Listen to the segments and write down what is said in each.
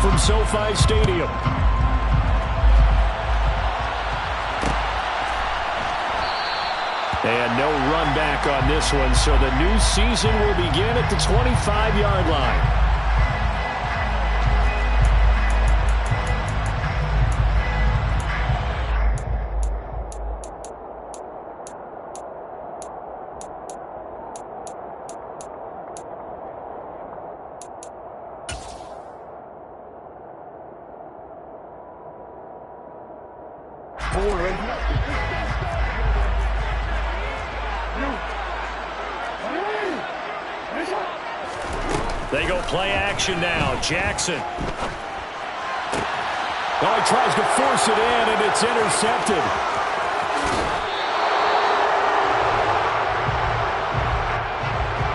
from SoFi Stadium. And no run back on this one, so the new season will begin at the 25-yard line. They go play action now. Jackson. Oh, he tries to force it in, and it's intercepted.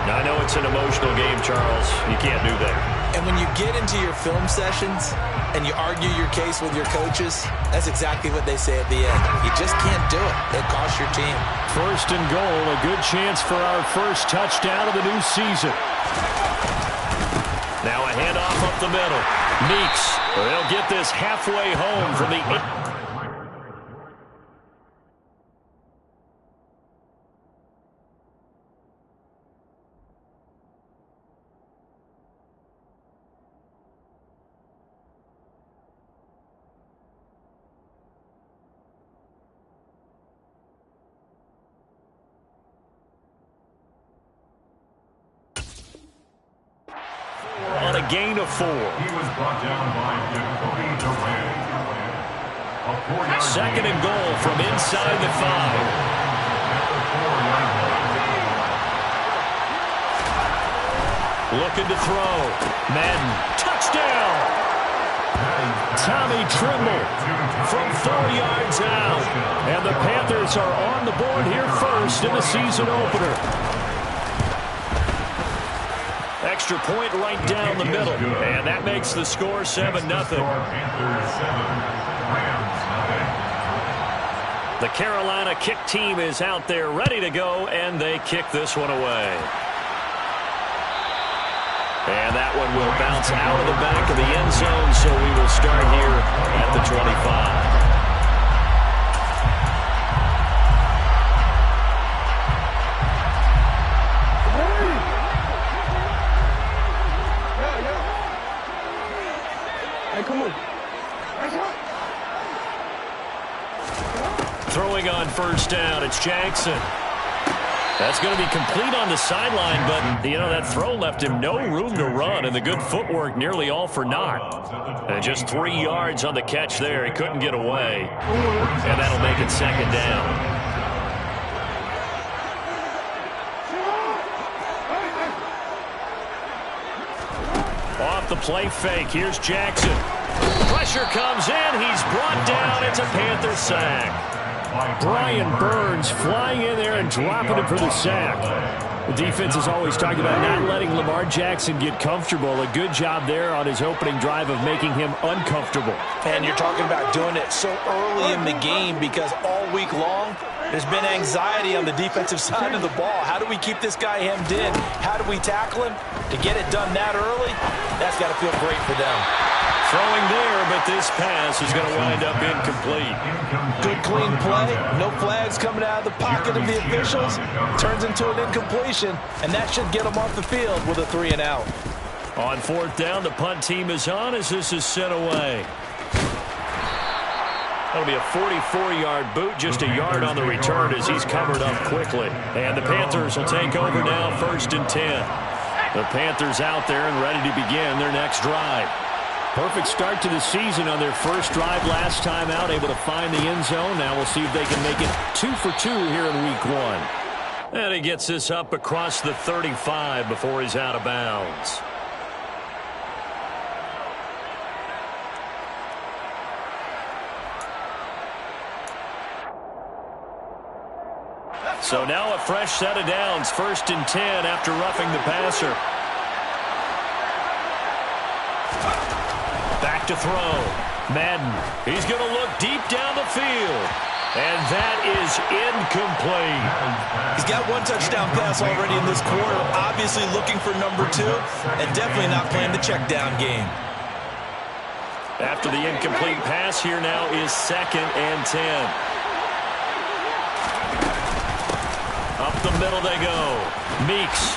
Now, I know it's an emotional game, Charles. You can't do that. And when you get into your film sessions and you argue your case with your coaches, that's exactly what they say at the end. You just can't do it. It costs your team. First and goal, a good chance for our first touchdown of the new season. Now a handoff up the middle. Meeks, they'll get this halfway home from the... on a gain of 4. He was brought down by Jacoby Durant. Second and goal from inside the 5. Looking to throw. Madden. Touchdown! Tommy Tremble from 4 yards out. And the Panthers are on the board here first in the season opener. Extra point right down the middle. And that makes the score 7-0. The Carolina kick team is out there ready to go, and they kick this one away. And that one will bounce out of the back of the end zone, so we will start here at the 25. Throwing on first down, it's Jackson. That's going to be complete on the sideline, but, you know, that throw left him no room to run, and the good footwork nearly all for naught. And just 3 yards on the catch there. He couldn't get away. And that'll make it second down. Off the play fake, here's Jackson. Pressure comes in, he's brought down, it's a Panther sack. Brian Burns flying in there and dropping him for the sack. The defense is always talking about not letting Lamar Jackson get comfortable. A good job there on his opening drive of making him uncomfortable. And you're talking about doing it so early in the game because all week long there's been anxiety on the defensive side of the ball. How do we keep this guy hemmed in? How do we tackle him? To get it done that early, that's got to feel great for them. Throwing there, but this pass is going to wind up incomplete. Good clean play. No flags coming out of the pocket of the officials. Turns into an incompletion, and that should get them off the field with a 3 and out. On fourth down, the punt team is on as this is sent away. That'll be a 44-yard boot, just a yard on the return as he's covered up quickly. And the Panthers will take over now, 1st and 10. The Panthers out there and ready to begin their next drive. Perfect start to the season on their first drive last time out, able to find the end zone. Now we'll see if they can make it 2 for 2 here in week 1. And he gets this up across the 35 before he's out of bounds. So now a fresh set of downs, 1st and 10 after roughing the passer. Back to throw. Madden. He's going to look deep down the field. And that is incomplete. He's got 1 touchdown pass already in this quarter. Obviously looking for number 2. And definitely not playing the check down game. After the incomplete pass, here now is 2nd and 10. Up the middle they go. Meeks.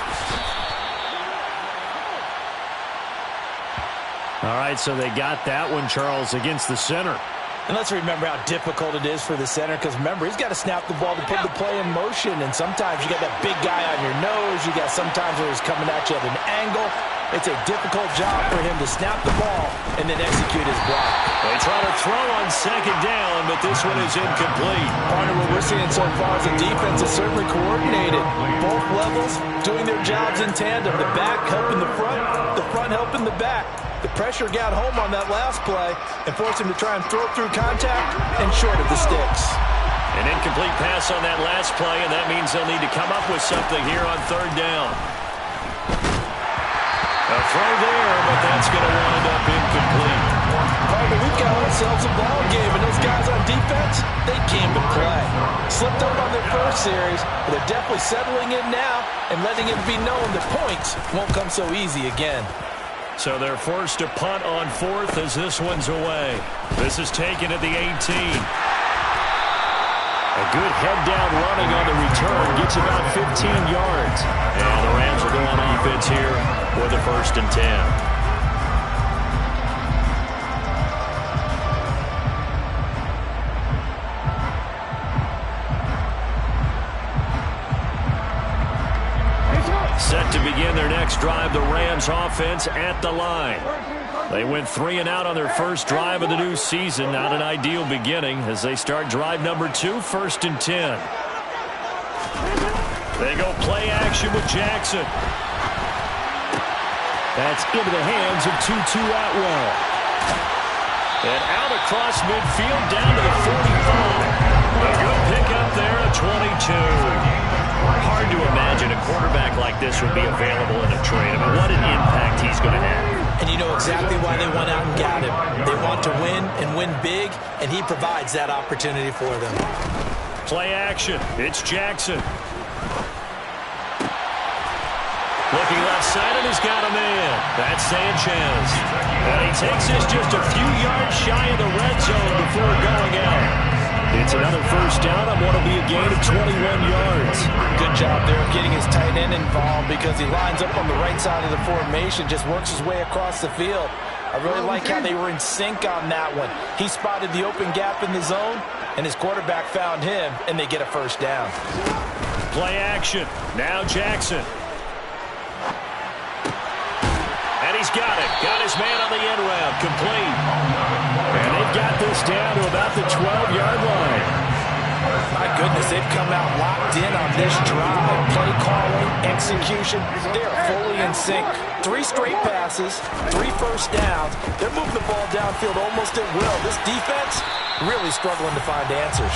All right, so they got that one, Charles, against the center. And let's remember how difficult it is for the center, because remember, he's got to snap the ball to put the play in motion, and sometimes you got that big guy on your nose. You got sometimes where he's coming at you at an angle. It's a difficult job for him to snap the ball and then execute his block. They try to throw on 2nd down, but this one is incomplete. Partner, what we're seeing so far is the defense is certainly coordinated. Both levels doing their jobs in tandem. The back helping the front helping the back. The pressure got home on that last play and forced him to try and throw through contact and short of the sticks. An incomplete pass on that last play, and that means they'll need to come up with something here on 3rd down. A throw there, but that's going to wind up incomplete. Partner, we've got ourselves a ball game, and those guys on defense, they came to play. Slipped up on their first series, but they're definitely settling in now and letting it be known that points won't come so easy again. So they're forced to punt on 4th as this one's away. This is taken at the 18. A good head-down running on the return gets about 15 yards. And the Rams will go on offense here with a 1st and 10. Set to begin their next drive, the Rams offense at the line. They went 3 and out on their first drive of the new season. Not an ideal beginning as they start drive number 2, 1st and 10. They go play action with Jackson. That's into the hands of Tutu Atwell. And out across midfield down to the 45. A good pickup there at 22. Hard to imagine a quarterback like this would be available in a trade. I mean, what an impact he's going to have. And you know exactly why they went out and got him. They want to win and win big, and he provides that opportunity for them. Play action. It's Jackson. Looking left side, and he's got a man. That's Sanchez. And he takes this just a few yards shy of the red zone before going out. It's another 1st down on what will be a gain of 21 yards. Good job there of getting his tight end involved because he lines up on the right side of the formation, just works his way across the field. I really like how they were in sync on that one. He spotted the open gap in the zone, and his quarterback found him, and they get a 1st down. Play action. Now Jackson. And he's got it. Got his man on the end route. Complete. And they've got this down to about the 12-yard line. My goodness, they've come out locked in on this drive. Play calling, execution, they are fully in sync. 3 straight passes, 3 1st downs. They're moving the ball downfield almost at will. This defense really struggling to find answers.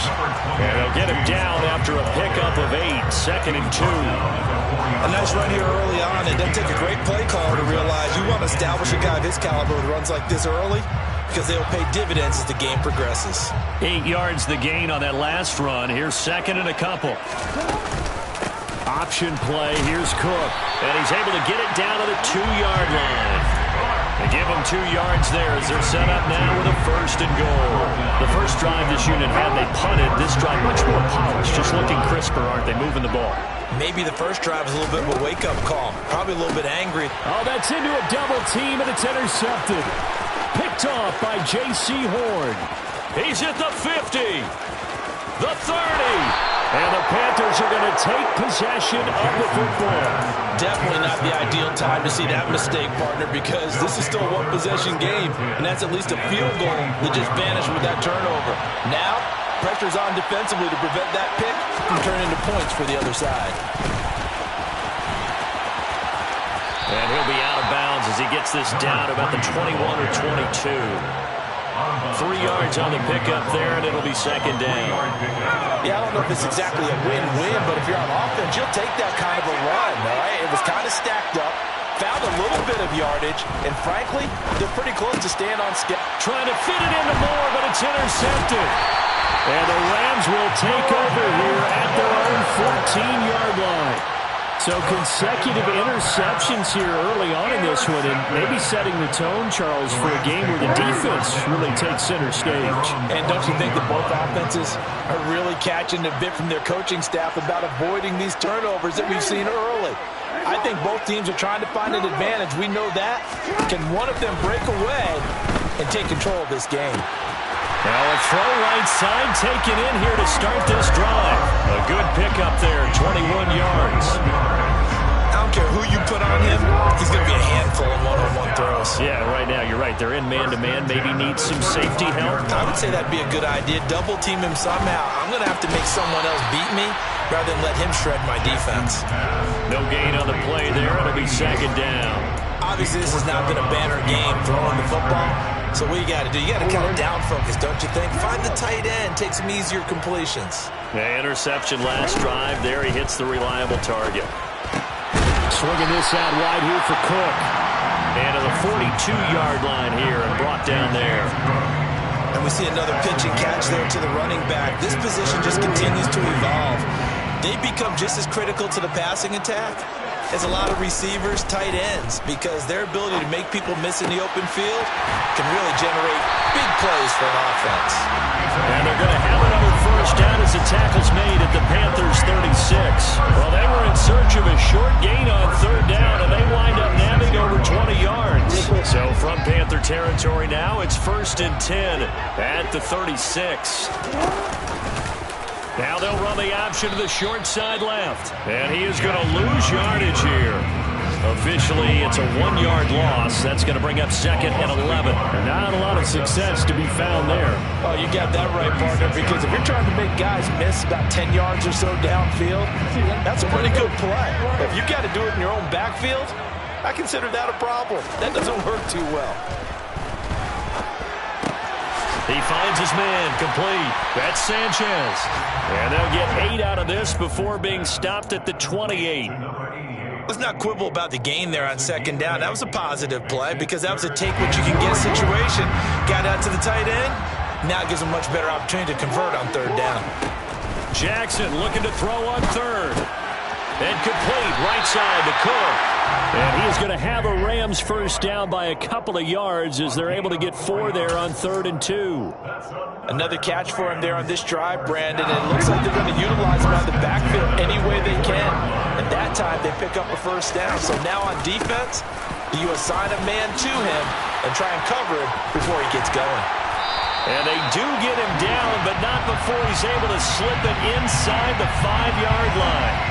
And they'll get him down after a pickup of 8, 2nd and 2. A nice run here early on. It doesn't take a great play caller to realize you want to establish a guy of his caliber who runs like this early because they'll pay dividends as the game progresses. 8 yards the gain on that last run. Here's 2nd and a couple. Option play. Here's Cook. And he's able to get it down to the 2-yard line. They give him 2 yards there as they're set up now with a 1st and goal. The first drive this unit had, they punted. This drive much more polished, just looking crisper, aren't they, moving the ball? Maybe the first drive was a little bit of a wake-up call. Probably a little bit angry. Oh, that's into a double team, and it's intercepted. Picked off by J.C. Horn. He's at the 50, the 30. And the Panthers are going to take possession of the football. Definitely not the ideal time to see that mistake, partner, because this is still a one-possession game, and that's at least a field goal that just vanished with that turnover. Now, pressure's on defensively to prevent that pick from turning into points for the other side. And he'll be out of bounds as he gets this down about the 21 or 22. 3 yards on the pickup there, and it'll be 2nd down. Yeah, I don't know if it's exactly a win-win, but if you're on offense, you'll take that kind of a run, all right? It was kind of stacked up, found a little bit of yardage, and frankly, they're pretty close to staying on schedule. Trying to fit it into Moore, but it's intercepted. And the Rams will take over here at their own 14-yard line. So consecutive interceptions here early on in this one, and maybe setting the tone, Charles, for a game where the defense really takes center stage. And don't you think that both offenses are really catching a bit from their coaching staff about avoiding these turnovers that we've seen early? I think both teams are trying to find an advantage. We know that. Can one of them break away and take control of this game? Now a throw right side taken in here to start this drive. A good pickup there, 21 yards. I don't care who you put on him, he's going to be a handful in one-on-one throws. Yeah, right now, you're right. They're in man-to-man. Maybe need some safety help. I would say that'd be a good idea. Double team him somehow. I'm going to have to make someone else beat me rather than let him shred my defense. No gain on the play there. It'll be second down. Obviously, this has not been a banner game throwing the football. So what you got to do, you got to kind of down focus, don't you think? Find the tight end, take some easier completions. Yeah, interception last drive. There he hits the reliable target. Swinging this out wide here for Cook. And to the 42-yard line here and brought down there. And we see another pitch and catch there to the running back. This position just continues to evolve. They become just as critical to the passing attack as a lot of receivers, tight ends, because their ability to make people miss in the open field can really generate big plays for an offense. And they're going to have another first down as the tackle's made at the Panthers' 36. Well, they were in search of a short gain on third down, and they wind up nabbing over 20 yards. So from Panther territory now, it's 1st and 10 at the 36. Now they'll run the option to the short side left. And he is going to lose yardage here. Officially, it's a 1-yard loss. That's going to bring up 2nd and 11. Not a lot of success to be found there. Oh, you got that right, partner, because if you're trying to make guys miss about 10 yards or so downfield, that's a pretty good play. If you got to do it in your own backfield, I consider that a problem. That doesn't work too well. He finds his man, complete. That's Sanchez. And they'll get 8 out of this before being stopped at the 28. Let's not quibble about the gain there on 2nd down. That was a positive play because that was a take-what-you-can-get situation. Got out to the tight end. Now it gives him a much better opportunity to convert on 3rd down. Jackson looking to throw on 3rd. And complete, right side to Cook. And he is going to have a Rams first down by a couple of yards as they're able to get 4 there on 3rd and 2. Another catch for him there on this drive, Brandon. And it looks like they're going to utilize him out of the backfield any way they can. And that time they pick up a first down. So now on defense, you assign a man to him and try and cover him before he gets going. And they do get him down, but not before he's able to slip it inside the 5-yard line.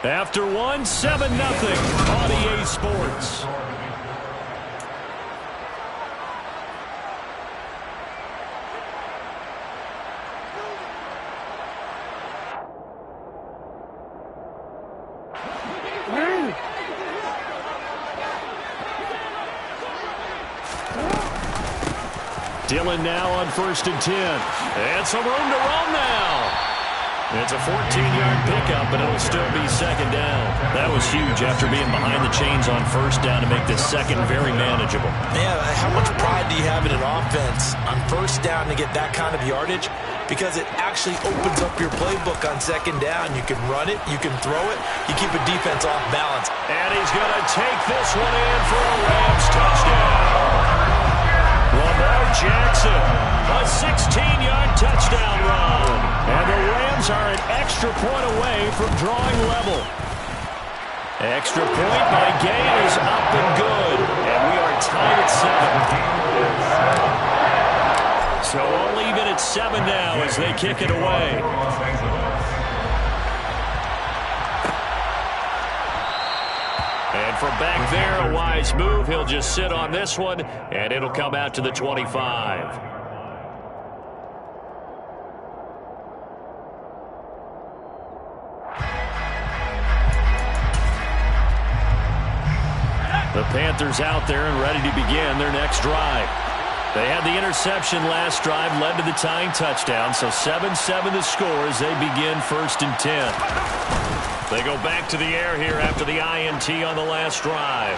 After 1, 7-0 on EA Sports. Dillon now on 1st and 10. And some room to roam now. It's a 14-yard pickup, but it'll still be 2nd down. That was huge after being behind the chains on 1st down to make this 2nd very manageable. Yeah, how much pride do you have in an offense on 1st down to get that kind of yardage? Because it actually opens up your playbook on 2nd down. You can run it, you can throw it, you keep a defense off balance. And he's going to take this one in for a Rams touchdown. Lamar Jackson, a 16-yard touchdown run. And the Rams are an extra point away from drawing level. Extra point by Gay is up and good. And we are tied at 7. So we'll leave it at 7 now as they kick it away. And from back there, a wise move. He'll just sit on this one, and it'll come out to the 25. The Panthers out there and ready to begin their next drive. They had the interception last drive, led to the tying touchdown, so 7-7 the score as they begin 1st and 10. They go back to the air here after the INT on the last drive.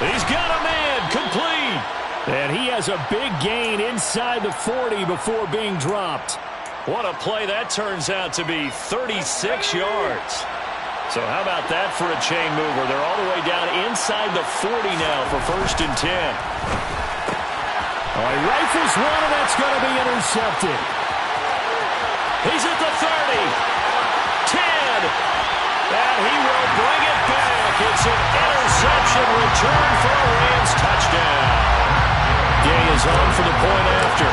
He's got a man, complete. And he has a big gain inside the 40 before being dropped. What a play that turns out to be, 36 yards. So how about that for a chain mover? They're all the way down inside the 40 now for 1st and 10. Oh, he rifles one, and that's going to be intercepted. He's at the 30, 10, and he will bring it back. It's an interception return for a Rams touchdown. Gay is on for the point after.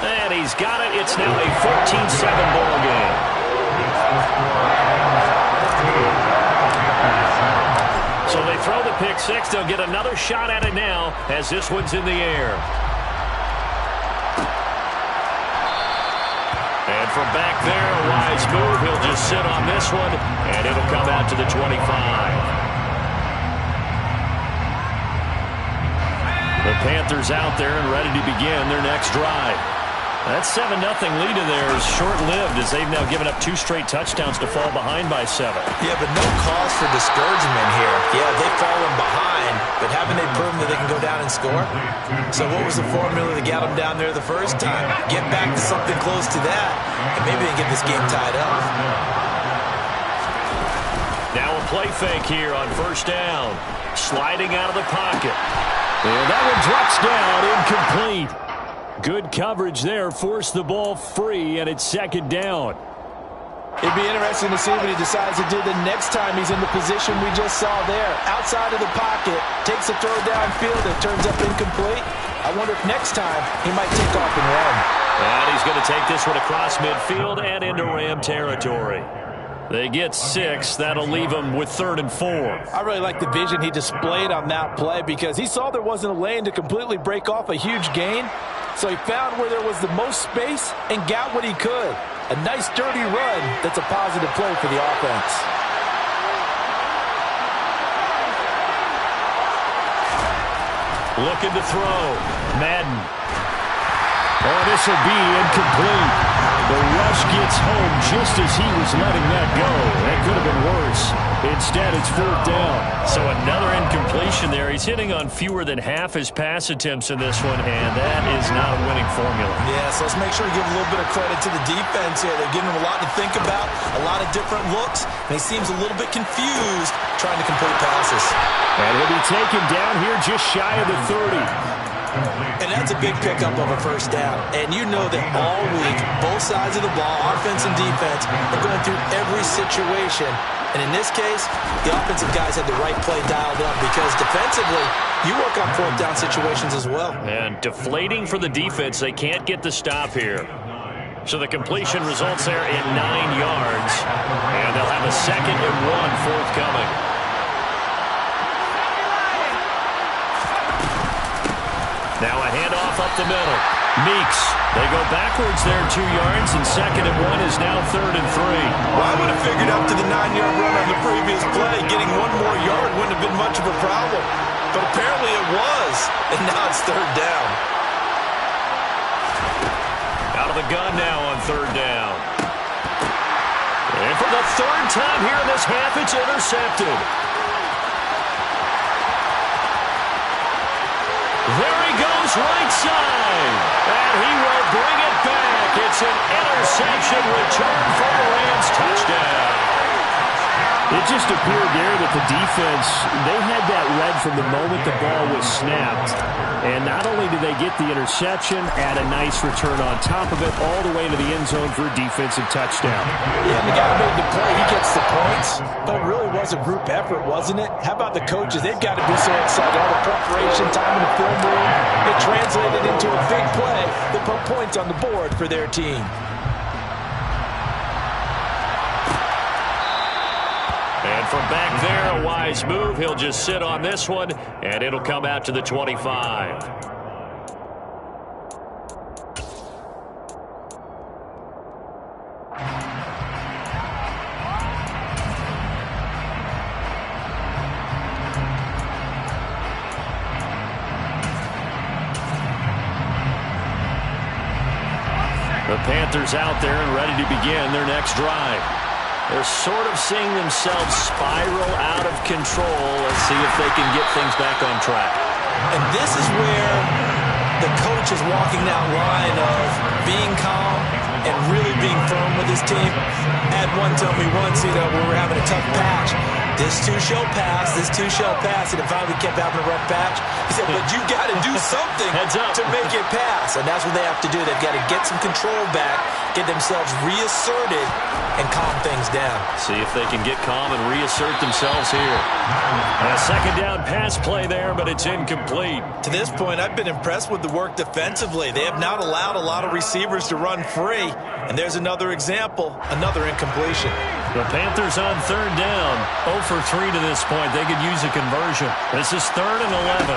And he's got it. It's now a 14-7 ball game. So they throw the pick six. They'll get another shot at it now as this one's in the air. And from back there, a wise move. He'll just sit on this one, and it'll come out to the 25. The Panthers out there and ready to begin their next drive. That 7-0 lead in there is short-lived as they've now given up 2 straight touchdowns to fall behind by 7. Yeah, but no cause for discouragement here. Yeah, they've fallen behind, but haven't they proven that they can go down and score? So what was the formula that got them down there the first time? Get back to something close to that, and maybe they get this game tied up. Now a play fake here on 1st down. Sliding out of the pocket. And that one drops down, incomplete. Good coverage there, forced the ball free, and it's 2nd down. It'd be interesting to see what he decides to do the next time he's in the position we just saw there. Outside of the pocket, takes a throw downfield, it turns up incomplete. I wonder if next time he might take off and run. And he's going to take this one across midfield and into Ram territory. They get 6. That'll leave them with 3rd and 4. I really like the vision he displayed on that play because he saw there wasn't a lane to completely break off a huge gain. So he found where there was the most space and got what he could. A nice, dirty run that's a positive play for the offense. Looking to throw. Madden. Oh, this will be incomplete. The rush gets home just as he was letting that go. That could have been worse. Instead, it's 4th down. So another incompletion there. He's hitting on fewer than half his pass attempts in this one, and that is not a winning formula. Yeah, so let's make sure to give a little bit of credit to the defense here. They're giving him a lot to think about, a lot of different looks, and he seems a little bit confused trying to complete passes. And he'll be taken down here just shy of the 30. And that's a big pickup of a 1st down. And you know that all week, both sides of the ball, offense and defense, are going through every situation. And in this case, the offensive guys had the right play dialed up because defensively, you work on 4th down situations as well. And deflating for the defense. They can't get the stop here. So the completion results there in 9 yards. And they'll have a 2nd and 1 forthcoming. Now a handoff up the middle. Meeks. They go backwards there 2 yards, and 2nd and 1 is now 3rd and 3. Well, I would have figured up to the 9-yard run on the previous play. Getting 1 more yard wouldn't have been much of a problem. But apparently it was. And now it's 3rd down. Out of the gun now on 3rd down. And for the 3rd time here in this half, it's intercepted. There he goes, right side. And he will bring it back. It's an interception return for a Rams touchdown. It just appeared there that the defense, they had that read from the moment the ball was snapped. And not only did they get the interception, add a nice return on top of it, all the way to the end zone for a defensive touchdown. Yeah, and the guy made the play. He gets the points. But it really was a group effort, wasn't it? How about the coaches? They've got to be so excited. All the preparation, time in the film room, it translated into a big play that put points on the board for their team. And from back there, a wise move. He'll just sit on this one, and it'll come out to the 25. The Panthers out there and ready to begin their next drive. They're sort of seeing themselves spiral out of control. Let's see if they can get things back on track. And this is where the coach is walking that line of being calm and really being firm with his team. I had one tell me once, we were having a tough patch. This too shall pass, this too shall pass. And if we kept having a rough patch, he said, but you got to do something to make it pass. And that's what they have to do. They've got to get some control back, get themselves reasserted, and calm things down. See if they can get calm and reassert themselves here. A second down pass play there, but it's incomplete. To this point, I've been impressed with the work defensively. They have not allowed a lot of receivers to run free. And there's another example, another incompletion. The Panthers on third down. 0 for 3 to this point. They could use a conversion. This is 3rd and 11.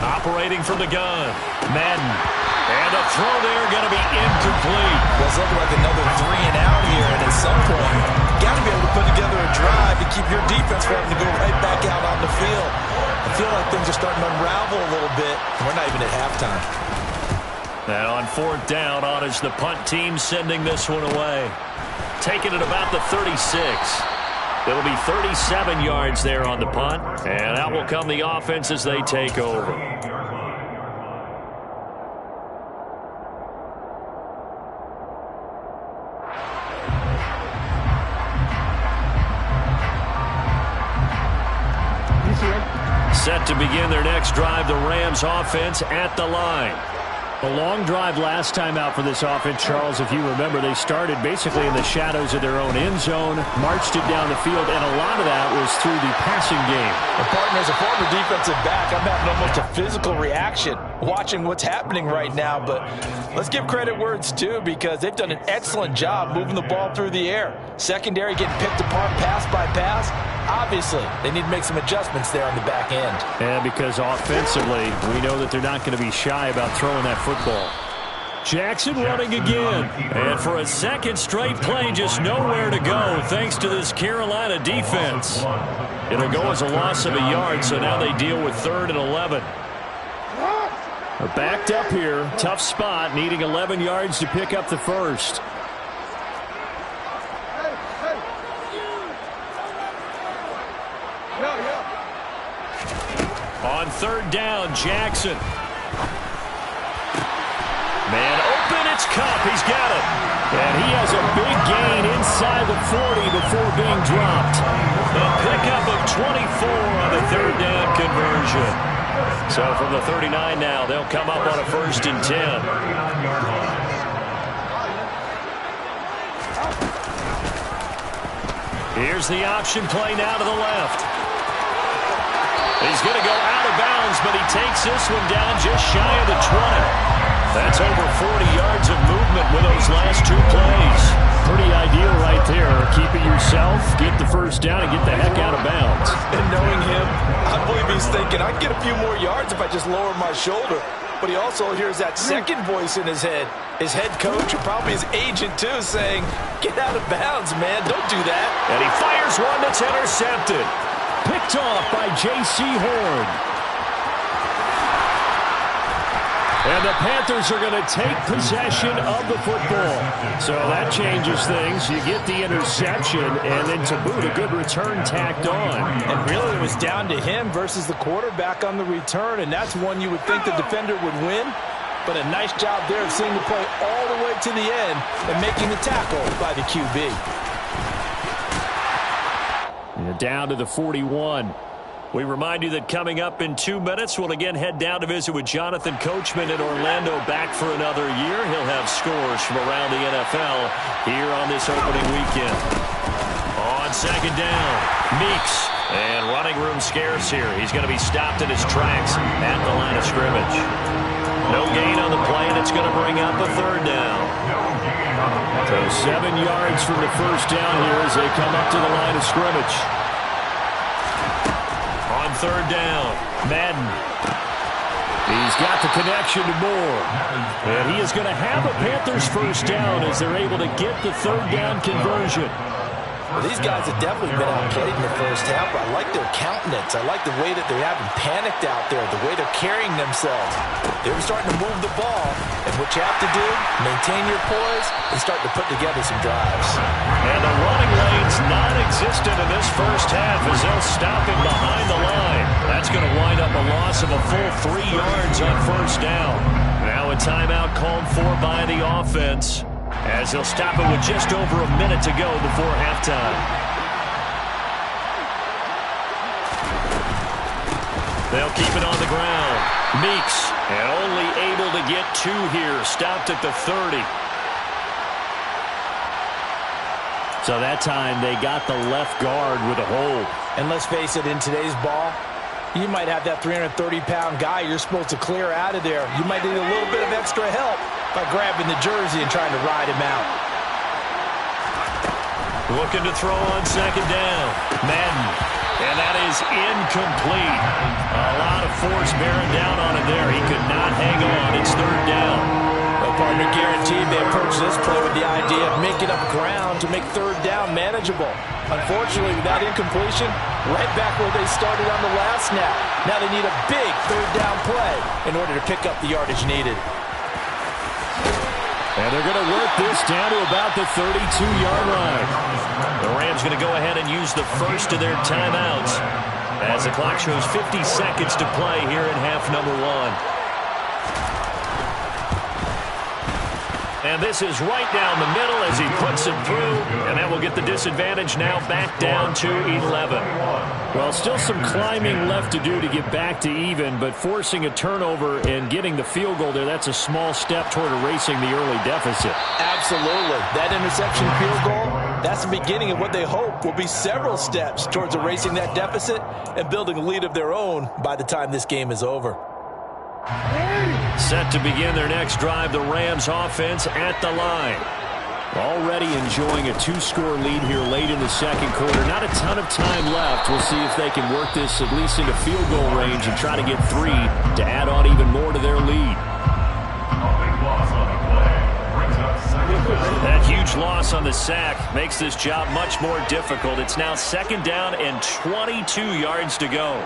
Operating from the gun. Madden. And a throw there going to be incomplete. Well, it's looking like another 3 and out here. And at some point, you got to be able to put together a drive to keep your defense from having to go right back out on the field. I feel like things are starting to unravel a little bit. We're not even at halftime. Now on 4th down, on is the punt team sending this one away. Taking it about the 36. It'll be 37 yards there on the punt. And out will come the offense as they take over. Set to begin their next drive, the Rams offense at the line. A long drive last time out for this offense, Charles. If you remember, they started basically in the shadows of their own end zone, marched it down the field, and a lot of that was through the passing game. And partner, as a former defensive back, I'm having almost a physical reaction watching what's happening right now. But let's give credit where it's due, because they've done an excellent job moving the ball through the air. Secondary getting picked apart pass by pass. Obviously, they need to make some adjustments there on the back end. And because offensively, we know that they're not going to be shy about throwing that football. Jackson running again. And for a second straight play, just nowhere to go thanks to this Carolina defense. It'll go as a loss of a yard, so now they deal with 3rd and 11. They're backed up here. Tough spot, needing 11 yards to pick up the first. On 3rd down, Jackson. Man open, it's Kupp. He's got it. And he has a big gain inside the 40 before being dropped. A pickup of 24 on the 3rd down conversion. So from the 39 now, they'll come up on a 1st and 10. Here's the option play now to the left. He's going to go out of bounds, but he takes this one down just shy of the 20. That's over 40 yards of movement with those last 2 plays. Pretty ideal right there. Keep it yourself, get the first down, and get the heck out of bounds. And knowing him, I believe he's thinking, I can get a few more yards if I just lower my shoulder. But he also hears that second voice in his head. His head coach, or probably his agent too, saying, get out of bounds, man. Don't do that. And he fires one that's intercepted. Picked off by J.C. Horn. And the Panthers are going to take possession of the football. So that changes things. You get the interception, and then to boot, a good return tacked on. And really, it was down to him versus the quarterback on the return, and that's one you would think the defender would win. But a nice job there of seeing the play all the way to the end and making the tackle by the QB. And down to the 41. We remind you that coming up in 2 minutes, we'll again head down to visit with Jonathan Coachman in Orlando, back for another year. He'll have scores from around the NFL here on this opening weekend. On 2nd down, Meeks. And running room scarce here. He's going to be stopped in his tracks at the line of scrimmage. No gain on the play, and it's going to bring up a 3rd down. So 7 yards from the first down here as they come up to the line of scrimmage. On 3rd down, Madden. He's got the connection to Moore. And he is going to have a Panthers first down as they're able to get the 3rd down conversion. Well, these guys have definitely been outplayed in the first half, but I like their countenance. I like the way that they're having panicked out there, the way they're carrying themselves. They were starting to move the ball, and What you have to do, maintain your poise and start to put together some drives. And the running lane's non-existent in this first half as they'll stop him behind the line. That's going to wind up a loss of a full 3 yards on first down. Now a timeout called for by the offense as they'll stop it with just over a minute to go before halftime. They'll keep it on the ground. Meeks, and only able to get 2 here, stopped at the 30. So that time they got the left guard with a hold. And let's face it, in today's ball, you might have that 330-pound guy you're supposed to clear out of there. You might need a little bit of extra help by grabbing the jersey and trying to ride him out. Looking to throw on second down. Madden. And that is incomplete. A lot of force bearing down on him there. He could not hang on. It's third down. Well, partner, guaranteed they approach this play with the idea of making up ground to make third down manageable. Unfortunately, with that incompletion, right back where they started on the last snap. Now they need a big third down play in order to pick up the yardage needed. And they're going to work this down to about the 32-yard line. The Rams going to go ahead and use the first of their timeouts as the clock shows 50 seconds to play here in half number 1. And this is right down the middle as he puts it through, and that will get the disadvantage now back down to 11. Well, still some climbing left to do to get back to even, but forcing a turnover and getting the field goal there, that's a small step toward erasing the early deficit. Absolutely. That interception field goal, that's the beginning of what they hope will be several steps towards erasing that deficit and building a lead of their own by the time this game is over. Set to begin their next drive, the Rams offense at the line. Already enjoying a 2-score lead here late in the second quarter. Not a ton of time left. We'll see if they can work this at least into field goal range and try to get 3 to add on even more to their lead. That huge loss on the sack makes this job much more difficult. It's now second down and 22 yards to go.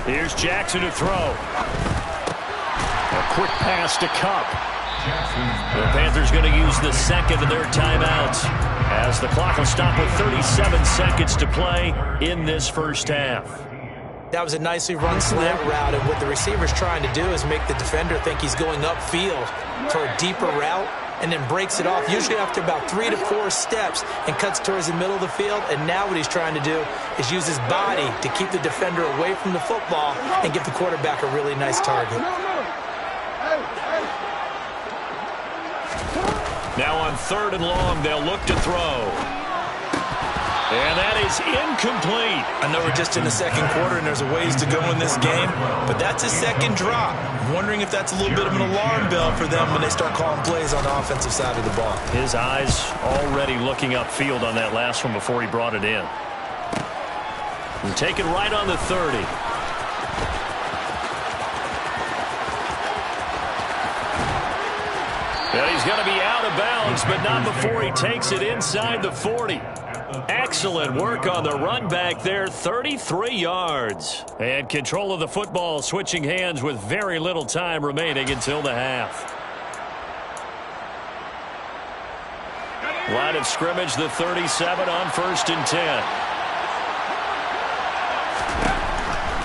Here's Jackson to throw. A quick pass to Kupp. The Panthers going to use the second of their timeouts as the clock will stop with 37 seconds to play in this first half. That was a nicely run slant route, and what the receiver's trying to do is make the defender think he's going upfield for a deeper route, and then breaks it off, usually after about 3 to 4 steps, and cuts towards the middle of the field. And now what he's trying to do is use his body to keep the defender away from the football and give the quarterback a really nice target. Now on third and long, they'll look to throw. And that is incomplete. I know we're just in the second quarter and there's a ways to go in this game, but that's a second drop. I'm wondering if that's a little bit of an alarm bell for them when they start calling plays on the offensive side of the ball. His eyes already looking upfield on that last one before he brought it in. And take it right on the 30. And he's going to be out of bounds, but not before he takes it inside the 40. Excellent work on the run back there, 33 yards. And control of the football switching hands with very little time remaining until the half. Line of scrimmage, the 37 on 1st and 10.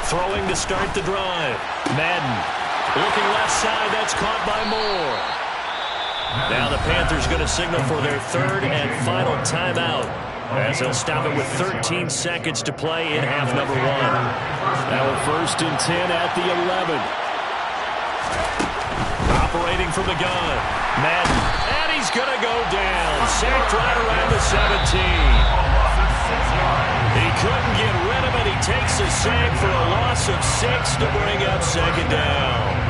Throwing to start the drive. Madden looking left side, that's caught by Moore. Now the Panthers going to signal for their third and final timeout, as they'll stop it with 13 seconds to play in half number 1. Now a 1st and 10 at the 11. Operating from the gun. Madden. And he's going to go down. Sacked right around the 17. He couldn't get rid of it. He takes a sack for a loss of 6 to bring up second down.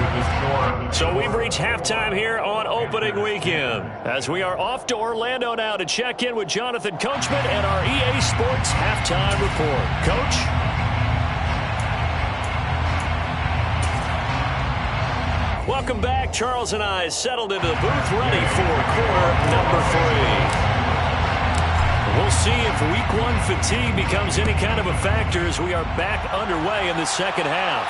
So we've reached halftime here on opening weekend, as we are off to Orlando now to check in with Jonathan Coachman and our EA Sports halftime report. Coach? Welcome back. Charles and I settled into the booth ready for quarter number 3. We'll see if Week 1 fatigue becomes any kind of a factor as we are back underway in the second half.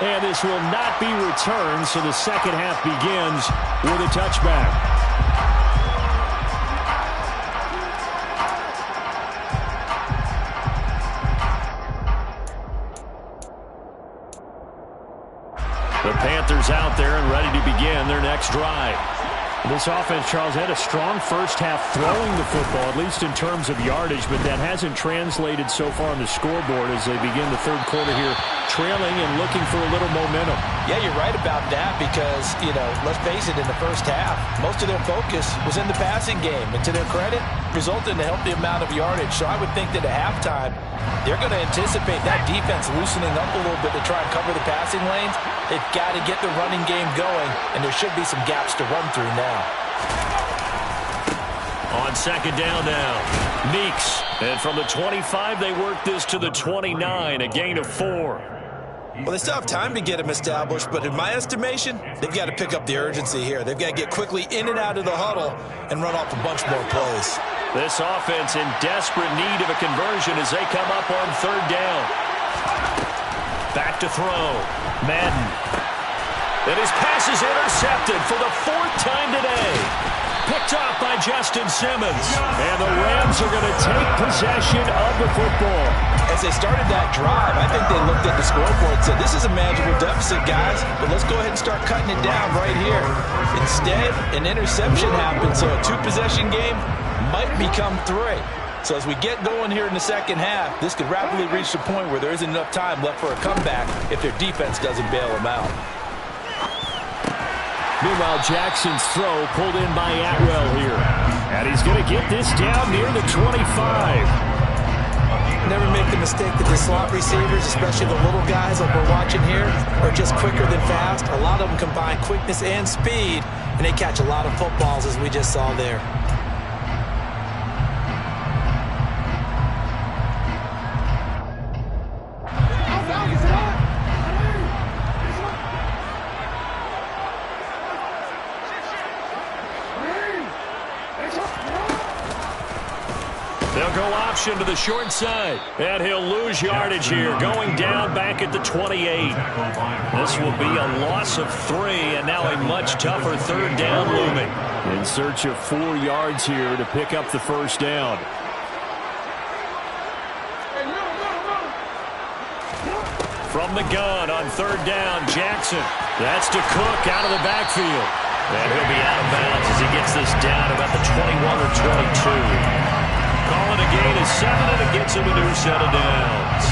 And this will not be returned, so the second half begins with a touchback. The Panthers out there and ready to begin their next drive. This offense, Charles, had a strong first half throwing the football, at least in terms of yardage, but that hasn't translated so far on the scoreboard as they begin the third quarter here, trailing and looking for a little momentum. Yeah, you're right about that because, let's face it, in the first half, most of their focus was in the passing game. And to their credit, resulted in a healthy amount of yardage. So I would think that at halftime, they're going to anticipate that defense loosening up a little bit to try and cover the passing lanes. They've got to get the running game going, and there should be some gaps to run through now. On second down now, Meeks. And from the 25, they work this to the 29, a gain of 4. Well, they still have time to get him established, but in my estimation, they've got to pick up the urgency here. They've got to get quickly in and out of the huddle and run off a bunch more plays. This offense in desperate need of a conversion as they come up on third down. Back to throw. Madden. And his pass is intercepted for the 4th time today. Picked off by Justin Simmons. And the Rams are going to take possession of the football. As they started that drive, I think they looked at the scoreboard and said, this is a manageable deficit, guys, but let's go ahead and start cutting it down right here. Instead, an interception happened, so a 2-possession game might become 3. So as we get going here in the second half, this could rapidly reach the point where there isn't enough time left for a comeback if their defense doesn't bail them out. Meanwhile, Jackson's throw pulled in by Atwell here. And he's going to get this down near the 25. Never make the mistake that the slot receivers, especially the little guys like we're watching here, are just quicker than fast. A lot of them combine quickness and speed, and they catch a lot of footballs as we just saw there. They'll go option to the short side. And he'll lose yardage here, going down back at the 28. This will be a loss of 3, and now a much tougher third down looming. In search of 4 yards here to pick up the first down. From the gun on third down, Jackson. That's to Cook out of the backfield. And he'll be out of bounds as he gets this down about the 21 or 22. Calling a gain of 7, and it gets him a new set of downs.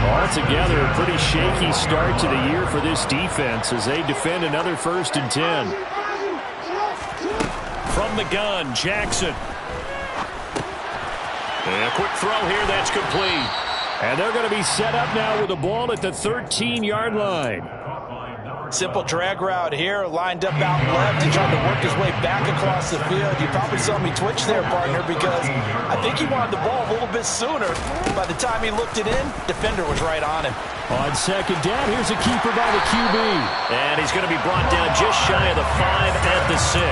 Altogether, a pretty shaky start to the year for this defense as they defend another 1st and 10. From the gun, Jackson. And a quick throw here, that's complete. And they're going to be set up now with the ball at the 13-yard line. Simple drag route here, lined up out left and trying to work his way back across the field. You probably saw me twitch there, partner, because I think he wanted the ball a little bit sooner. By the time he looked it in, defender was right on him. On second down, here's a keeper by the QB. And he's going to be brought down just shy of the 5 at the 6.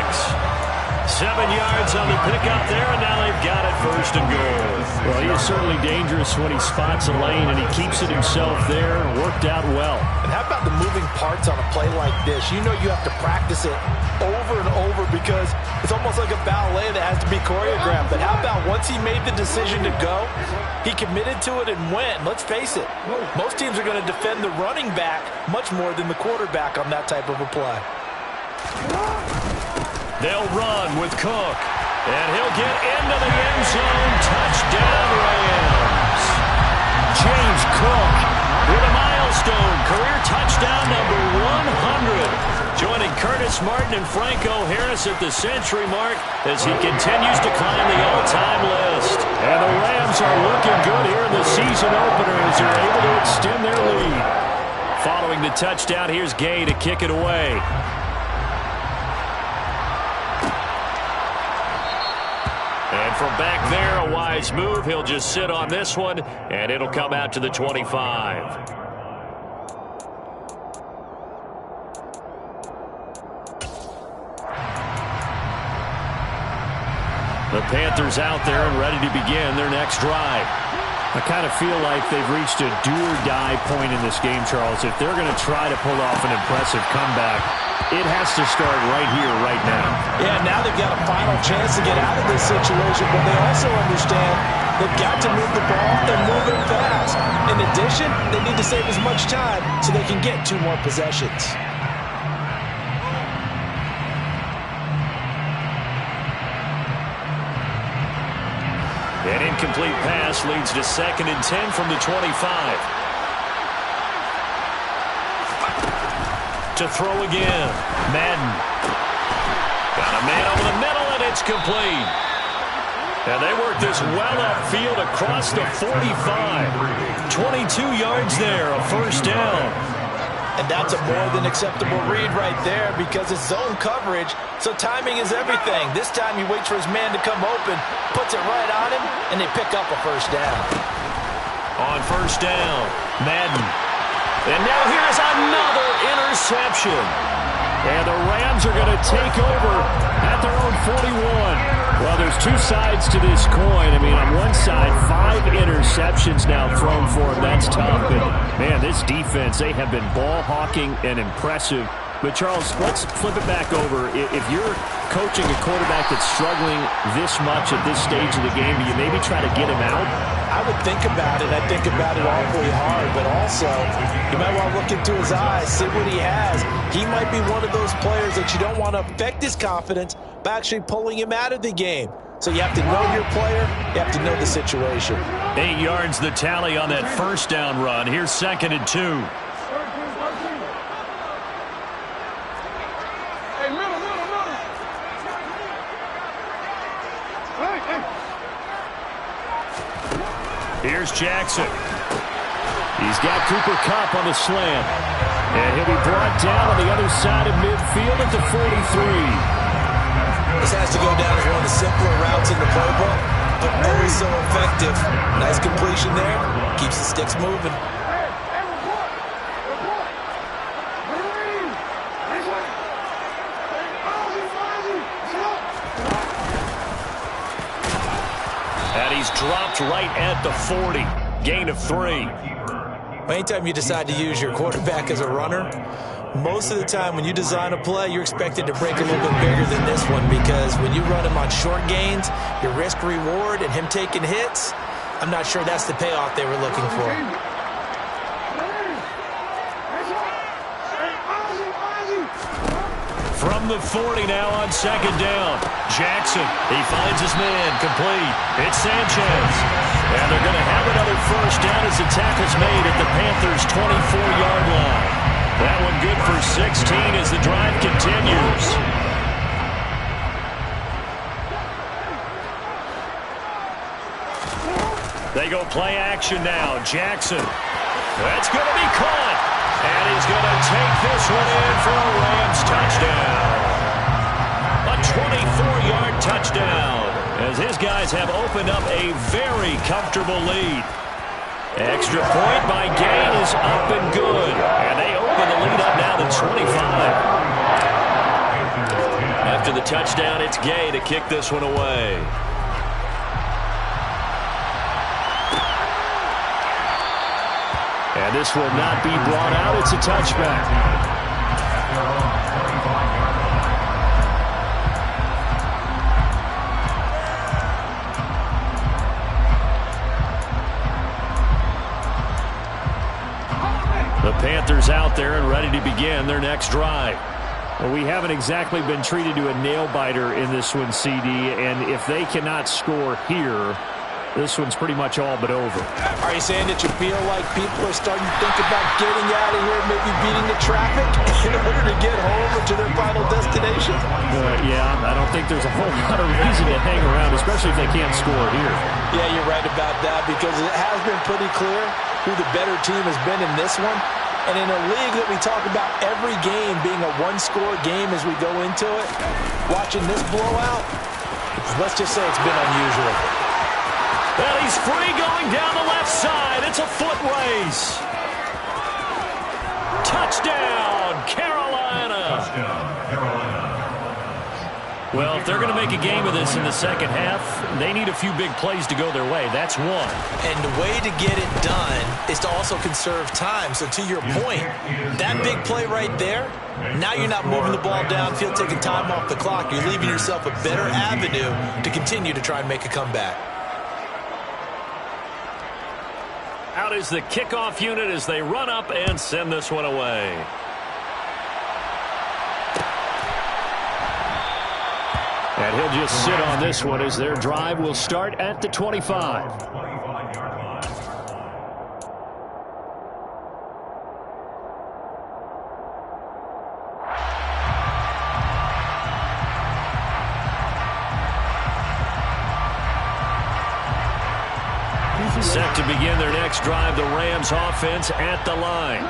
7 yards on the pickup there, and now they've got it 1st and goal. Well, he is certainly dangerous when he spots a lane, and he keeps it himself there and worked out well. And how about the moving parts on a play like this? You know you have to practice it over and over because it's almost like a ballet that has to be choreographed. But how about once he made the decision to go, he committed to it and went. Let's face it, most teams are going to defend the running back much more than the quarterback on that type of a play. They'll run with Cook. And he'll get into the end zone. Touchdown, Rams. James Cook with a milestone. Career touchdown number 100. Joining Curtis Martin and Franco Harris at the century mark as he continues to climb the all-time list. And the Rams are looking good here in the season opener as they're able to extend their lead. Following the touchdown, here's Gay to kick it away. And from back there, a wise move. He'll just sit on this one, and it'll come out to the 25. The Panthers out there and ready to begin their next drive. I kind of feel like they've reached a do-or-die point in this game, Charles. If they're going to try to pull off an impressive comeback, it has to start right here, right now. Yeah, now they've got a final chance to get out of this situation, but they also understand they've got to move the ball and move it fast. In addition, they need to save as much time so they can get 2 more possessions. An incomplete pass leads to 2nd and 10 from the 25. To throw again. Madden. Got a man over the middle, and it's complete. And they work this well upfield across the 45. 22 yards there, a first down. And that's a more than acceptable read right there because it's zone coverage, so timing is everything. This time he waits for his man to come open, puts it right on him, and they pick up a first down. On first down, Madden. And now here's another interception. And the Rams are going to take over at their own 41. Well, there's 2 sides to this coin. I mean, on one side, 5 interceptions now thrown for him. That's tough. But, man, this defense, they have been ball hawking and impressive. But, Charles, let's flip it back over. If you're coaching a quarterback that's struggling this much at this stage of the game, do you maybe try to get him out? I would think about it. I think about it awfully hard, but also you might want to look into his eyes, see what he has. He might be one of those players that you don't want to affect his confidence by actually pulling him out of the game. So you have to know your player. You have to know the situation. 8 yards the tally on that first down run. Here's 2nd and 2. Here's Jackson. He's got Cooper Kupp on the slant. And he'll be brought down on the other side of midfield at the 43. This has to go down as one of the simpler routes in the playbook, but always so effective. Nice completion there. Keeps the sticks moving. And he's dropped right at the 40. Gain of 3. Anytime you decide to use your quarterback as a runner, most of the time when you design a play, you're expected to break a little bit bigger than this one because when you run him on short gains, your risk-reward and him taking hits, I'm not sure that's the payoff they were looking for. From the 40 now on 2nd down. Jackson, he finds his man, complete. It's Sanchez. And they're going to have another first down as the tackle's made at the Panthers' 24-yard line. That one good for 16 as the drive continues. They go play action now. Jackson. That's going to be caught. And he's going to take this one in for a Rams touchdown. A 24-yard touchdown as his guys have opened up a very comfortable lead. Extra point by Gay is up and good. And they open the lead up now to 25. After the touchdown, it's Gay to kick this one away. And this will not be brought out. It's a touchback. The Panthers out there and ready to begin their next drive. Well, we haven't exactly been treated to a nail-biter in this one, CD, and if they cannot score here, this one's pretty much all but over. Are you saying that you feel like people are starting to think about getting out of here, maybe beating the traffic in order to get home or to their final destination? Yeah, I don't think there's a whole lot of reason to hang around, especially if they can't score here. Yeah, you're right about that because it has been pretty clear who the better team has been in this one. And in a league that we talk about every game being a one-score game as we go into it, watching this blowout, let's just say it's been unusual. Well, he's free going down the left side. It's a foot race. Touchdown, Carolina. Touchdown, Carolina. Well, if they're going to make a game of this in the second half, they need a few big plays to go their way. That's one. And the way to get it done is to also conserve time. So to your point, that big play right there, now you're not moving the ball downfield, taking time off the clock. You're leaving yourself a better avenue to continue to try and make a comeback. Out is the kickoff unit as they run up and send this one away. And he'll just sit on this one as their drive will start at the 25. Set to begin their next drive, the Rams offense at the line.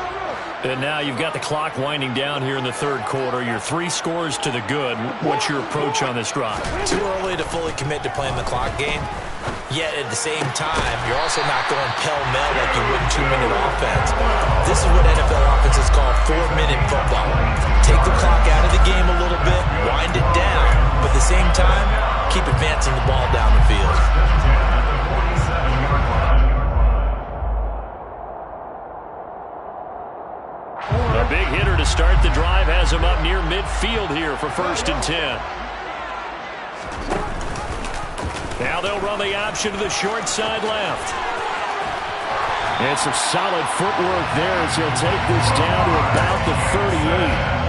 And now you've got the clock winding down here in the third quarter. Your 3 scores to the good. What's your approach on this drive? Too early to fully commit to playing the clock game. Yet at the same time, you're also not going pell-mell like you would in 2-minute offense. This is what NFL offenses call 4-minute football. Take the clock out of the game a little bit, wind it down, but at the same time, keep advancing the ball down the field. A big hitter to start the drive has him up near midfield here for 1st and 10. Now they'll run the option to the short side left. And some solid footwork there as he'll take this down to about the 38.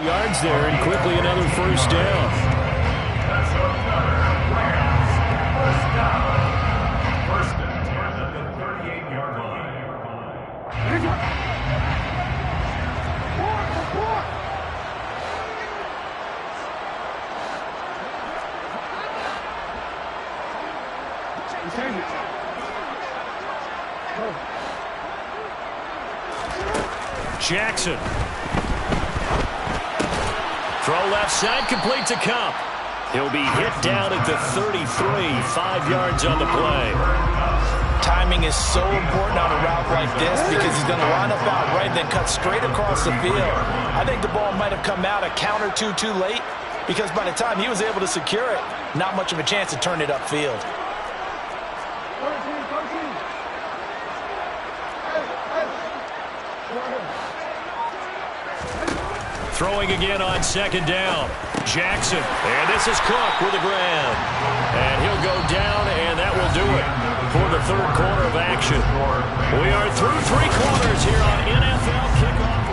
Yards there, and quickly another 1st down. First and 10 at the 38-yard line. Jackson. Throw left side, complete to Kupp. He'll be hit down at the 33, 5 yards on the play. Timing is so important on a route like this because he's going to line up out right and then cut straight across the field. I think the ball might have come out a count or two too late because by the time he was able to secure it, not much of a chance to turn it upfield. Throwing again on 2nd down. Jackson. And this is Cook with a grab. And he'll go down, and that will do it for the 3rd quarter of action. We are through 3 quarters here on NFL Kickoff.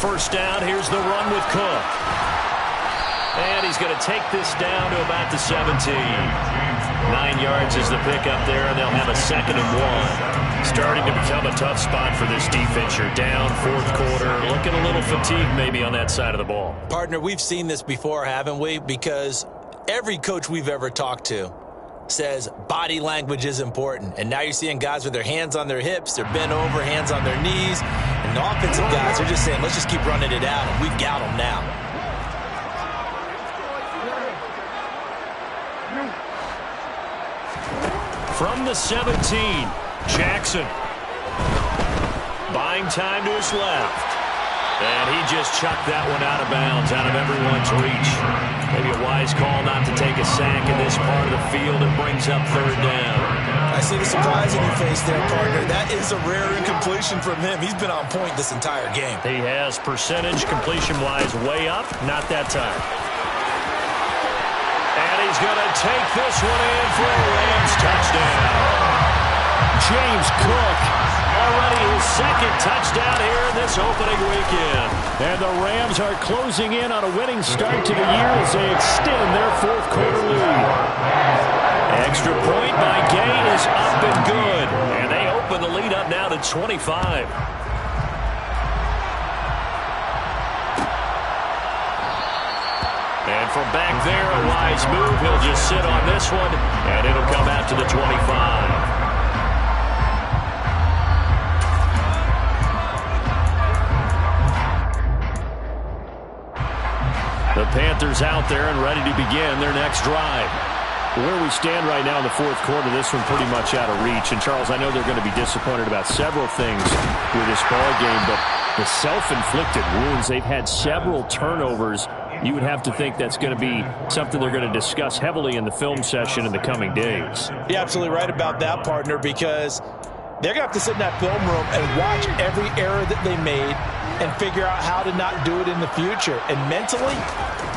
First down, here's the run with Cook. And he's going to take this down to about the 17. 9 yards is the pickup there, and they'll have a 2nd and 1. Starting to become a tough spot for this defense. You're down 4th quarter, looking a little fatigued maybe on that side of the ball. Partner, we've seen this before, haven't we? Because every coach we've ever talked to says body language is important. And now you're seeing guys with their hands on their hips, they're bent over, hands on their knees, and The offensive guys are just saying, let's just keep running it out, and we've got them now. From the 17, Jackson. Buying time to his left. And he just chucked that one out of bounds, out of everyone's reach. Maybe a wise call not to take a sack in this part of the field. It brings up third down. I see the surprise in your face there, partner. That is a rare incompletion from him. He's been on point this entire game. He has percentage completion-wise way up. Not that time. And he's going to take this one in for a Rams touchdown. James Cook, already his second touchdown here in this opening weekend. And the Rams are closing in on a winning start to the year as they extend their fourth quarter lead. Extra point by Gay is up and good. And they open the lead up now to 25. And from back there, a wise move. He'll just sit on this one, and it'll come out to the 25. The Panthers out there and ready to begin their next drive. Where we stand right now in the fourth quarter, this one pretty much out of reach. And, Charles, I know they're going to be disappointed about several things with this ball game, but the self-inflicted wounds, they've had several turnovers. You would have to think that's going to be something they're going to discuss heavily in the film session in the coming days. You're absolutely right about that, partner, because they're going to have to sit in that film room and watch every error that they made and figure out how to not do it in the future. And mentally,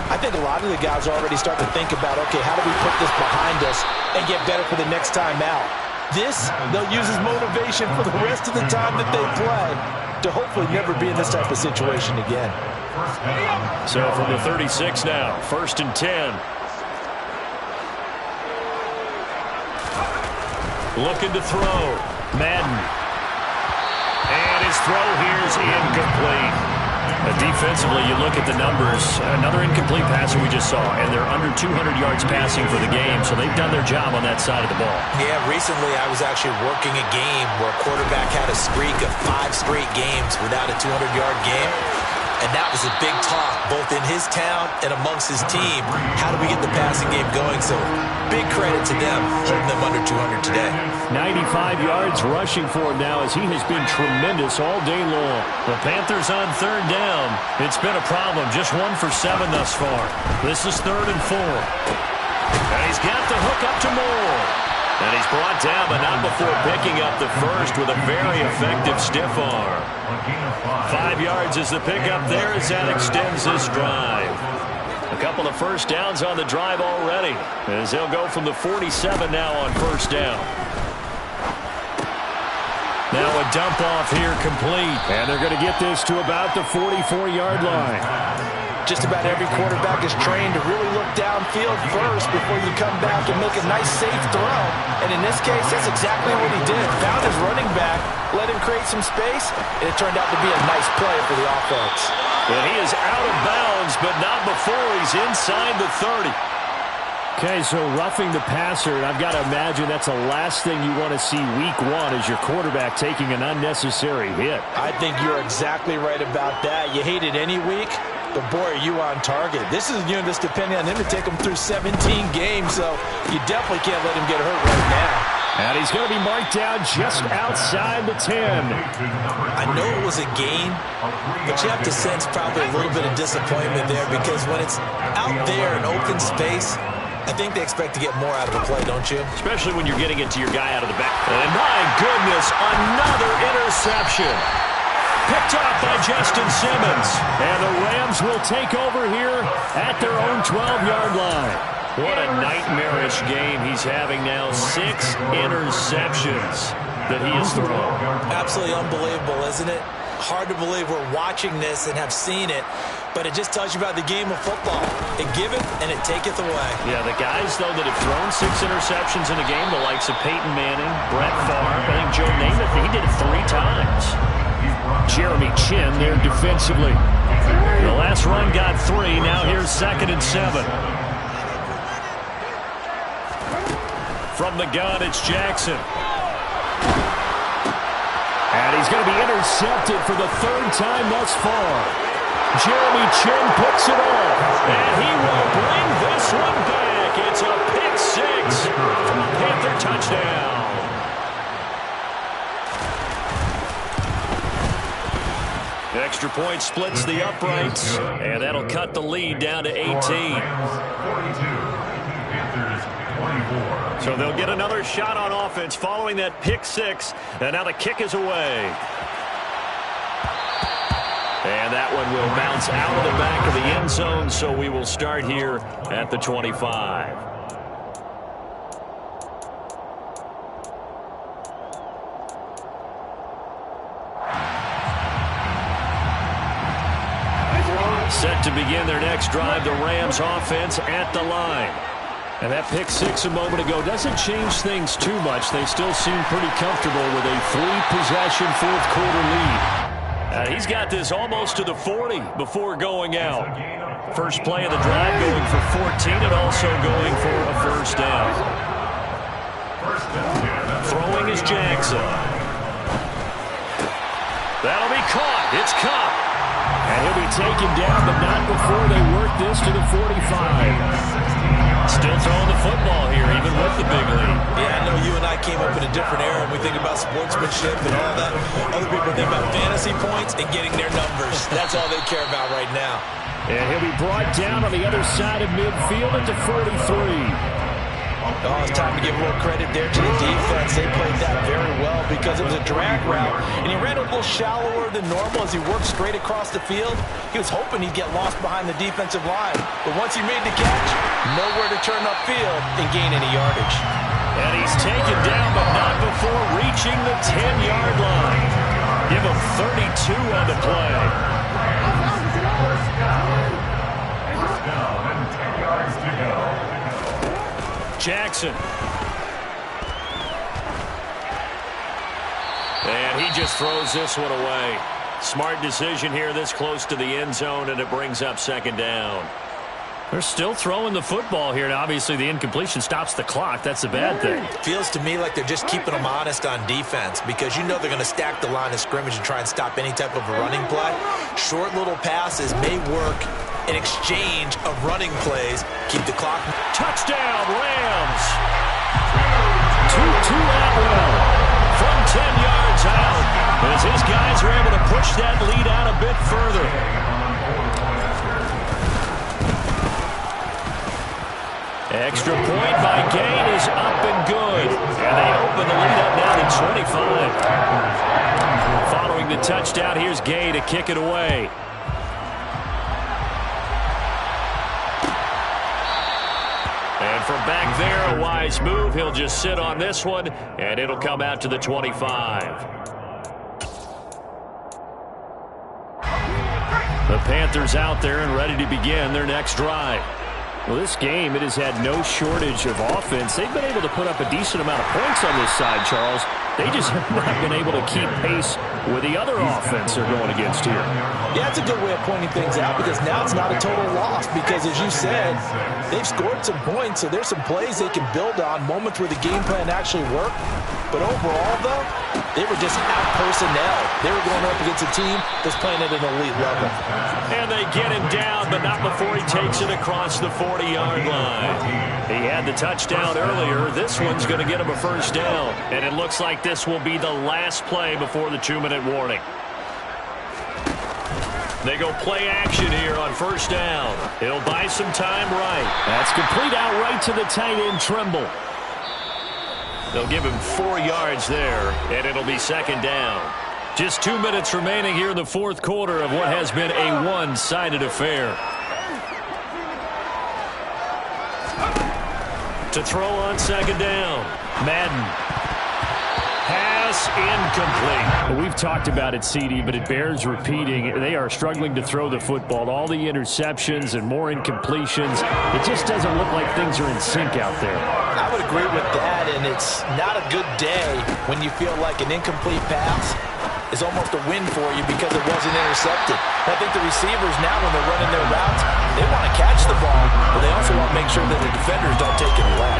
I think a lot of the guys are already starting to think about, okay, how do we put this behind us and get better for the next time out? This, they'll use as motivation for the rest of the time that they play to hopefully never be in this type of situation again. So from the 36 now, 1st and 10. Looking to throw. Madden. And his throw here is incomplete. Defensively, you look at the numbers. Another incomplete pass that we just saw, and they're under 200 yards passing for the game, so they've done their job on that side of the ball. Yeah, recently I was actually working a game where a quarterback had a streak of 5 straight games without a 200-yard game. And that was a big talk, both in his town and amongst his team. How do we get the passing game going? So big credit to them, holding them under 200 today. 95 yards rushing for him now as he has been tremendous all day long. The Panthers on third down. It's been a problem. Just 1 for 7 thus far. This is 3rd and 4. And he's got the hook up to Moore. And he's brought down, but not before picking up the first with a very effective stiff arm. 5 yards is the pickup there as that extends this drive. A couple of first downs on the drive already, as they'll go from the 47 now on first down. Now a dump off here complete. And they're going to get this to about the 44-yard line. Just about every quarterback is trained to really look downfield first before you come back and make a nice, safe throw. And in this case, that's exactly what he did. Found his running back, let him create some space, and it turned out to be a nice play for the offense. And he is out of bounds, but not before he's inside the 30. Okay, so roughing the passer, and I've got to imagine that's the last thing you want to see week 1 is your quarterback taking an unnecessary hit. I think you're exactly right about that. You hate it any week, but boy, are you on target. This is a unit that's depending on him to take him through 17 games, so you definitely can't let him get hurt right now. And he's going to be marked down just outside the 10. I know it was a gain, but you have to sense probably a little bit of disappointment there because when it's out there in open space, I think they expect to get more out of the play, don't you? Especially when you're getting it to your guy out of the back. And my goodness, another interception. Picked off by Justin Simmons. And the Rams will take over here at their own 12-yard line. What a nightmarish game he's having now. 6 interceptions that he has thrown. Absolutely unbelievable, isn't it? Hard to believe we're watching this and have seen it, but it just tells you about the game of football. It giveth and it taketh away. Yeah, the guys, though, that have thrown 6 interceptions in a game, the likes of Peyton Manning, Brett Favre, I think Joe Namath, he did it 3 times. Jeremy Chin there defensively. The last run got 3. Now here's 2nd and 7. From the gun, it's Jackson. And And he's going to be intercepted for the third time thus far. Jeremy Chinn picks it off, and he will bring this one back. It's a pick six. Panther touchdown. Extra point splits the uprights, and that'll cut the lead down to 18. 42, Panthers 24. So they'll get another shot on offense following that pick six, and now the kick is away. And that one will bounce out of the back of the end zone, so we will start here at the 25. Set to begin their next drive, the Rams offense at the line. And that pick six a moment ago doesn't change things too much. They still seem pretty comfortable with a three-possession fourth-quarter lead. He's got this almost to the 40 before going out. First play of the drive going for 14 and also going for a first down. Throwing is Jackson. That'll be caught. It's Kupp. And he'll be taken down, but not before they work this to the 45. Still throwing the football here, even with the big lead. Yeah, I know you and I came up in a different era, and we think about sportsmanship and all that. Other people think about fantasy points and getting their numbers. That's all they care about right now. And he'll be brought down on the other side of midfield at the 43. Oh, it's time to give a little credit there to the defense. They played that very well because it was a drag route, and he ran a little shallower than normal as he worked straight across the field. He was hoping he'd get lost behind the defensive line, but once he made the catch, nowhere to turn upfield and gain any yardage. And he's taken down, but not before reaching the 10-yard line. Give him 32 on the play. First down and 10 yards to go. Jackson. And he just throws this one away. Smart decision here this close to the end zone, and it brings up second down. They're still throwing the football here, and obviously the incompletion stops the clock. That's a bad thing. Feels to me like they're just keeping them honest on defense because you know they're going to stack the line of scrimmage and try and stop any type of a running play. Short little passes may work in exchange of running plays. Keep the clock. Touchdown, Rams. Tutu Atwell from 10 yards out as his guys are able to push that lead out a bit further. Extra point by Gain is up and good. And they open the lead up now to 25. Following the touchdown, here's Gay to kick it away. And from back there, a wise move. He'll just sit on this one, and it'll come out to the 25. The Panthers out there and ready to begin their next drive. Well, this game, it has had no shortage of offense. They've been able to put up a decent amount of points on this side, Charles. They just have not been able to keep pace with the other offense they're going against here. Yeah, it's a good way of pointing things out because now it's not a total loss because, as you said, they've scored some points, so there's some plays they can build on, moments where the game plan actually worked. But overall, though, they were just out-personnel. They were going up against a team that's playing at an elite level. And they get him down, but not before he takes it across the 40-yard line. He had the touchdown earlier. This one's going to get him a first down. And it looks like this will be the last play before the 2-minute warning. They go play action here on first down. He'll buy some time right. That's complete out right to the tight end, Trimble. They'll give him 4 yards there, and it'll be second down. Just 2 minutes remaining here in the fourth quarter of what has been a one-sided affair. To throw on second down, Madden. Pass incomplete. We've talked about it, CD, but it bears repeating. They are struggling to throw the football. All the interceptions and more incompletions. It just doesn't look like things are in sync out there. I would agree with that, and it's not a good day when you feel like an incomplete pass is almost a win for you because it wasn't intercepted. I think the receivers now, when they're running their routes, they want to catch the ball, but they also want to make sure that the defenders don't take it away.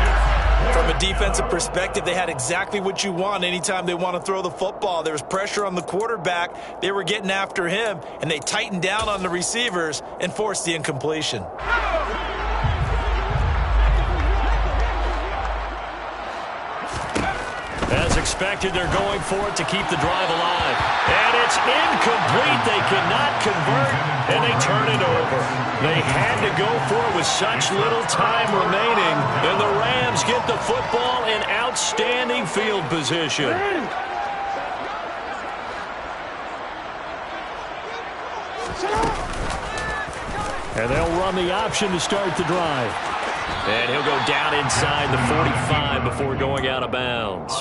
From a defensive perspective, they had exactly what you want anytime they want to throw the football. There was pressure on the quarterback. They were getting after him, and they tightened down on the receivers and forced the incompletion. As expected, they're going for it to keep the drive alive. And it's incomplete. They cannot convert, and they turn it over. They had to go for it with such little time remaining, and the Rams get the football in outstanding field position. And they'll run the option to start the drive. And he'll go down inside the 45 before going out of bounds.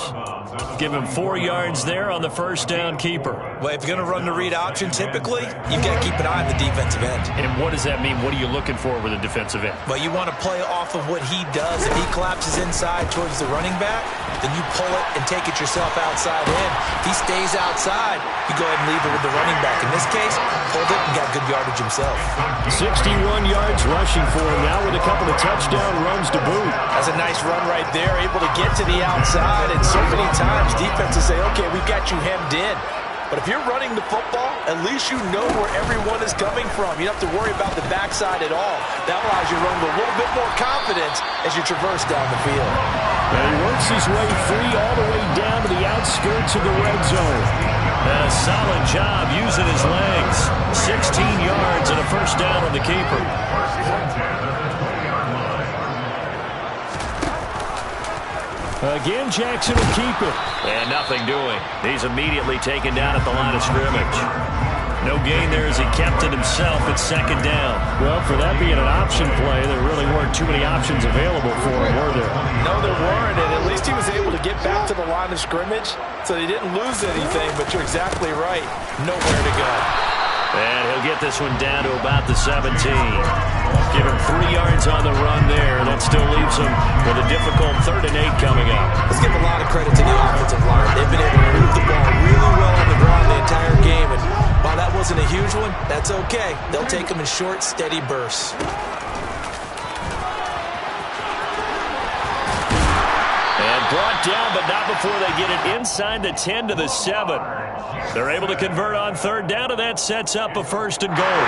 Give him 4 yards there on the first down keeper. Well, if you're going to run the read option, typically, you've got to keep an eye on the defensive end. And what does that mean? What are you looking for with a defensive end? Well, you want to play off of what he does. If he collapses inside towards the running back, then you pull it and take it yourself outside in. If he stays outside, you go ahead and leave it with the running back. In this case, pulled it and got good yardage himself. 61 yards rushing for him now with a couple of touchdown runs to boot. That's a nice run right there, able to get to the outside. And so many times defenses say, okay, we've got you hemmed in. But if you're running the football, at least you know where everyone is coming from. You don't have to worry about the backside at all. That allows you to run with a little bit more confidence as you traverse down the field. And he works his way free all the way down to the outskirts of the red zone. And a solid job using his legs. 16 yards and a first down on the keeper. Again, Jackson will keep it. And nothing doing. He's immediately taken down at the line of scrimmage. No gain there as he kept it himself at second down. Well, for that being an option play, there really weren't too many options available for him, were there? No, there weren't, and at least he was able to get back to the line of scrimmage, so he didn't lose anything, but you're exactly right. Nowhere to go. And he'll get this one down to about the 17. Give him 3 yards on the run there. That still leaves him with a difficult 3rd and 8 coming up. Let's give a lot of credit to the offensive line. They've been able to move the ball really well on the ground the entire game. And while that wasn't a huge one, that's okay. They'll take them in short, steady bursts. And brought down, but not before they get it inside the 10 to the 7. They're able to convert on 3rd down, and that sets up a 1st and goal.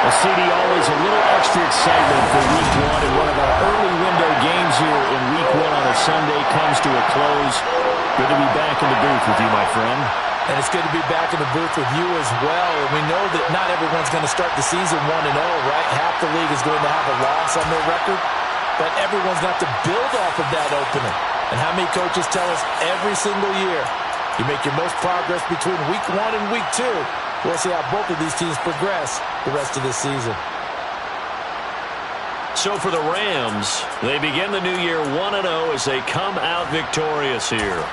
Well, CD, always a little extra excitement for Week 1, and one of our early window games here in Week 1 on a Sunday comes to a close. Good to be back in the booth with you, my friend. And it's good to be back in the booth with you as well. And we know that not everyone's going to start the season 1-0, right? Half the league is going to have a loss on their record. But everyone's got to build off of that opener. And how many coaches tell us every single year, you make your most progress between Week 1 and Week 2. We'll see how both of these teams progress the rest of this season. So for the Rams, they begin the new year 1-0 as they come out victorious here.